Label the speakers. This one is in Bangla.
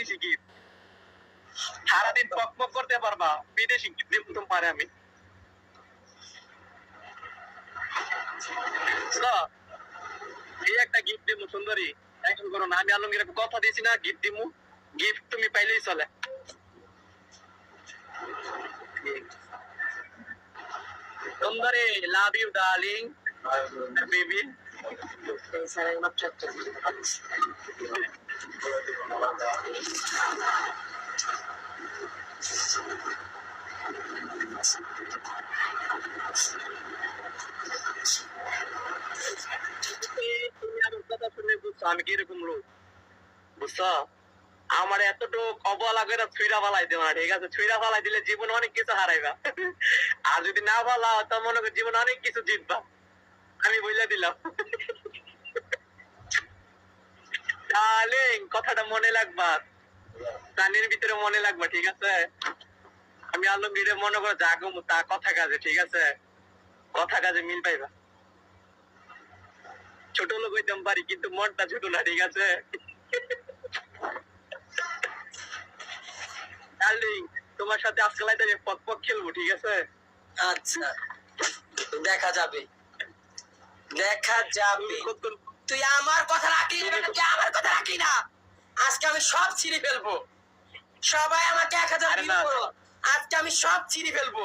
Speaker 1: বিদেশি গিফট। সারাদিন পক পক করতে পারবা, বিদেশি গিফট দিব তোমারে আমি। এই একটা গিফট দিব সুন্দরী, এখন করো না। আমি আলমগীর কথা দিয়েছি না গিফট দিব, গিফট তুমি পাইলেই চলে। সুন্দরী, লাভ ইউ ডার্লিং বেবি। তুমি আমার কথা শুনে বুঝছো আমি কিরকম লোক, বুঝছো? আমার এতটুকু অবলা করে ছুঁড়া ফালাই দেবো না, ঠিক আছে? ছুঁড়া ফালাই দিলে জীবন অনেক কিছু হারাইবা, আর যদি না ফালা তো মনে করি জীবন অনেক কিছু জিতবা, আমি বলে দিলাম। ডার্লিং, কথাটা মনে লাগবা, প্রাণীর ভিতরে মনে লাগবা, ঠিক আছে? আমি আলমগীরে মনে করো যা কমু তা কথা কাজে, ঠিক আছে? কথা কাজে মিল পাইবা। ছোট লোক হইতাম পারি কিন্তু মনটা ছোট না, ঠিক আছে? ডার্লিং, তোমার সাথে আজকাল আমি পক পক খেলবো, ঠিক আছে?
Speaker 2: আচ্ছা, দেখা যাবে, দেখা যাবে। তুই আমার কথা রাখলি না, তুই আমার কথা রাখলি না। আজকে আমি সব ছিঁড়ে ফেলবো। সবাই আমাকে 1000 দিন করো, আজকে আমি সব ছিঁড়ে ফেলবো।